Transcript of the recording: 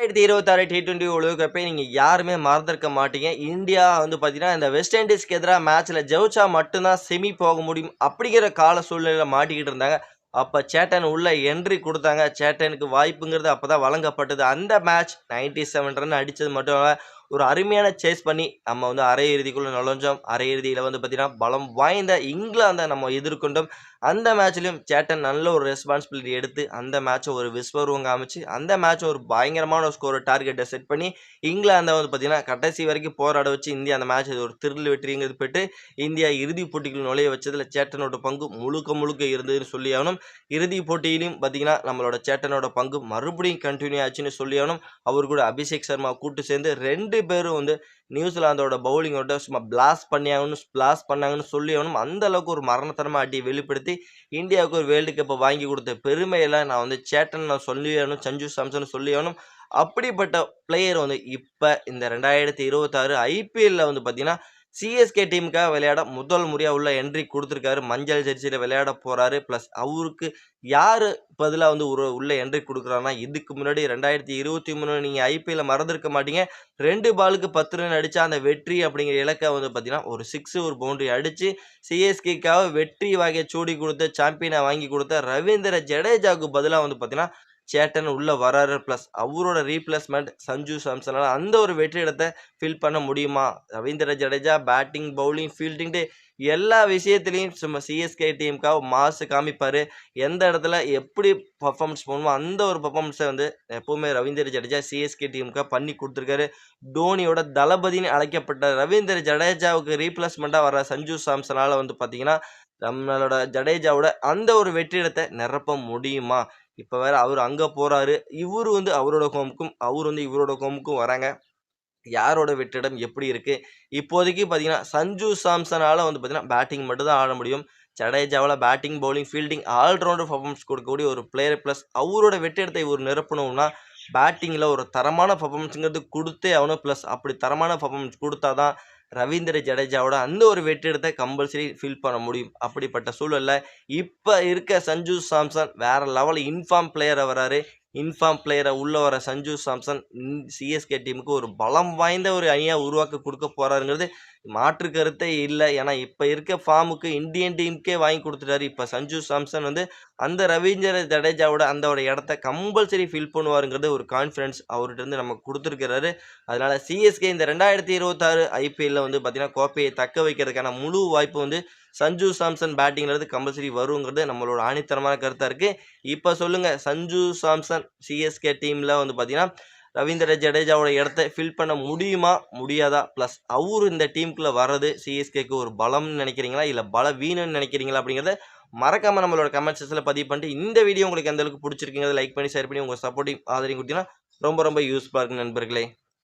2026 T20 உலகக்கப்பை நீங்க யாருமே மறந்திருக்க மாட்டீங்க. இந்தியா வந்து பார்த்தீங்கன்னா, இந்த வெஸ்ட் இண்டீஸ்க்கு எதிரா மேட்ச்ல ஜெயிச்சா மட்டும் தான் செமி போக முடியும். அப்படிங்கிற கால சூழ்நிலையில மாட்டிக்கிட்டு இருந்தாங்க. அப்ப சேட்டன் உள்ள என்ட்ரி குடுத்தாங்க. சேட்டனுக்கு வாய்ப்புங்கிறது அப்பதான் வழங்கப்பட்டது. அந்த மேட்ச் 97 ரன் அடிச்சது மட்டும் இல்ல, ஒரு அருமையான சேஸ் பண்ணி நம்ம வந்து அரையிறுதிக்குள்ள நுழைஞ்சோம். அரையிறுதியில வந்து பார்த்தீங்கன்னா, பலம் வாய்ந்த இங்கிலாந்த நம்ம எதிர்கொண்டோம். அந்த மேட்ச்லயும் சேட்டன் நல்ல ஒரு ரெஸ்பான்சிபிலிட்டி எடுத்து அந்த மேட்ச ஒரு விஸ்வரூபம் காமிச்சு, அந்த மேட்ச ஒரு பயங்கரமான ஸ்கோர் டார்கெட்ட செட் பண்ணி, இங்கிலாந்த வந்து பார்த்தீங்கன்னா, கடைசி வரைக்கும் போராட வச்சு இந்தியா அந்த மேட்ச் ஒரு த்ரில் வெற்றிங்கிறது பெற்று, இந்தியா இறுதிப் போட்டிக்குள் நுழைய வச்சதுல சேட்டனோட பங்கு முழுக்க முழுக்க இருந்ததுன்னு சொல்லியாகணும். இறுதிப் போட்டியிலும் பார்த்தீங்கன்னா, நம்மளோட சேட்டனோட பங்கு மறுபடியும் கன்டின்யூ ஆச்சுன்னு சொல்லியாகணும். அவர் கூட அபிஷேக் சர்மா கூட்டு சேர்ந்து 2 பேரும் வந்து நியூசிலாந்தோட பவுலிங்கோட சும்மா பிளாஸ்ட் பண்ணாங்கன்னு சொல்லியாகணும். அந்த அளவுக்கு ஒரு மரணத்தனமா அடிய வெளிப்படுத்தி இந்தியாவுக்கு ஒரு வேர்ல்டு கப்பை வாங்கி கொடுத்த பெருமையெல்லாம் நான் வந்து சேட்டன் நான் சொல்லியாகணும், சஞ்சு சாம்சன் சொல்லியாகணும். அப்படிப்பட்ட பிளேயர் வந்து இப்ப இந்த 2026 ஐபிஎல்ல வந்து பார்த்தீங்கன்னா, சிஎஸ்கே டீமுக்காக விளையாட முதல் முறையா உள்ள என்ட்ரி குடுத்திருக்காரு. மஞ்சள் ஜெர்சியில விளையாட போறாரு. பிளஸ் அவருக்கு யாரு பதிலா வந்து உள்ள என்ட்ரி குடுக்குறாருன்னா, இதுக்கு முன்னாடி 2023 நீங்க ஐபிஎல்ல மறந்திருக்க மாட்டீங்க. 2 பாலுக்கு 10 ரன் அடிச்சா அந்த வெற்றி அப்படிங்கிற இலக்க வந்து பார்த்தீங்கன்னா, ஒரு 6 ஒரு பவுண்டரி அடிச்சு சிஎஸ்கேக்காக வெற்றி வகைய சூடி குடுத்த சாம்பியனா வாங்கி குடுத்த ரவீந்திர ஜடேஜாவுக்கு பதிலா வந்து பார்த்தீங்கன்னா, சேட்டன் உள்ள வராரு. பிளஸ் அவரோட ரீப்ளேஸ்மென்ட் சஞ்சு சாம்சனால அந்த ஒரு வெற்றி இடத்த ஃபில் பண்ண முடியுமா? Ravindra Jadeja batting, bowling, fielding எல்லா விஷயத்திலயும் சும்மா சிஎஸ்கே டீமுக்காக மாஸ் காமிப்பாரு. எந்த இடத்துல எப்படி பெர்ஃபார்மன்ஸ் பண்ணணுமோ அந்த ஒரு பெர்ஃபார்மன்ஸை வந்து எப்பவுமே ரவீந்திர ஜடேஜா சிஎஸ்கே டீமுக்காக பண்ணி கொடுத்துருக்காரு. தோனியோட தளபதினு அழைக்கப்பட்ட ரவீந்திர ஜடேஜாவுக்கு ரீப்ளேஸ்மெண்ட்டா வர சஞ்சு சாம்சனால வந்து பார்த்தீங்கன்னா, நம்மளோட ஜடேஜாவோட அந்த ஒரு வெற்றிடத்தை நிரப்ப முடியுமா? இப்ப வேற அவரு அங்க போறாரு. இவரு வந்து அவரோட ஹோமுக்கும், அவரு வந்து இவரோட ஹோமுக்கும் வராங்க. யாரோட வெற்றிடம் எப்படி இருக்கு? இப்போதைக்கு பார்த்தீங்கன்னா, சஞ்சு சாம்சனால வந்து பார்த்தீங்கன்னா, பேட்டிங் மட்டும் தான் ஆட முடியும். ஜடேஜாவால batting, bowling, fielding all rounder performance கொடுக்கக்கூடிய ஒரு பிளேயர். பிளஸ் அவரோட வெற்றிடத்தை இவர் நிரப்பணும்னா, பேட்டிங்ல ஒரு தரமான பெர்ஃபார்மன்ஸ்ங்கிறது குடுத்தே ஆகணும். பிளஸ் அப்படி தரமான பெர்ஃபார்மன்ஸ் குடுத்தா தான் ரவீந்திர ஜடேஜாவோட அந்த ஒரு வெற்றிடத்தை கம்பல்சரி ஃபில் பண்ண முடியும். அப்படிப்பட்ட சூழல்ல இப்ப இருக்க சஞ்சு சாம்சன் வேற லெவல் இன்ஃபார்ம் பிளேயரா வராரு. இன்ஃபார்ம் பிளேயரா உள்ள வர சஞ்சு சாம்சன் சிஎஸ்கே டீமுக்கு ஒரு பலம் வாய்ந்த ஒரு அணியா உருவாக்க கொடுக்க போறாருங்கிறது மாற்று கருத்தே இல்ல. ஏன்னா இப்ப இருக்க ஃபார்முக்கு இந்தியன் டீமுக்கே வாங்கி கொடுத்துட்டாரு. இப்ப சஞ்சு சாம்சன் வந்து அந்த ரவீந்திர ஜடேஜாவோட அந்த ஒரு இடத்த கம்பல்சரி ஃபில் பண்ணுவாருங்கிறது ஒரு கான்ஃபிடன்ஸ் அவர்கிட்ட இருந்து நமக்கு கொடுத்துருக்கிறாரு. அதனால சிஎஸ்கே இந்த 2026 ஐபிஎல்ல வந்து பார்த்தீங்கன்னா, கோப்பையை தக்க வைக்கிறதுக்கான முழு வாய்ப்பு வந்து சஞ்சு சாம்சன் பேட்டிங்கிறது கம்பல்சரி வருங்கிறது நம்மளோட ஆணித்தரமான கருத்தா இருக்கு. இப்ப சொல்லுங்க, சஞ்சு சாம்சன் சிஎஸ்கே டீம்ல வந்து பார்த்தீங்கன்னா, ரவீந்திர ஜடேஜாவோட இடத்த ஃபில் பண்ண முடியுமா? முடியாதா? பிளஸ் அவரு இந்த டீமுக்குள்ள வர்றது சிஎஸ்கேக்கு ஒரு பலம்னு நினைக்கிறீங்களா? இல்ல பலவீனம்னு நினைக்கிறீங்களா? அப்படிங்கிறத மறக்காம நம்மளோட கமெண்ட் செக்ஷன்ல பதிவு பண்ணிட்டு, இந்த வீடியோ உங்களுக்கு எந்த அளவுக்கு பிடிச்சிருக்குங்கிறத லைக் பண்ணி, ஷேர் பண்ணி உங்க சப்போர்ட்டிவ் ஆதரவு கொடுத்தீங்கன்னா ரொம்ப ரொம்ப யூஸ்ஃபுல்லா இருக்கும் நண்பர்களே.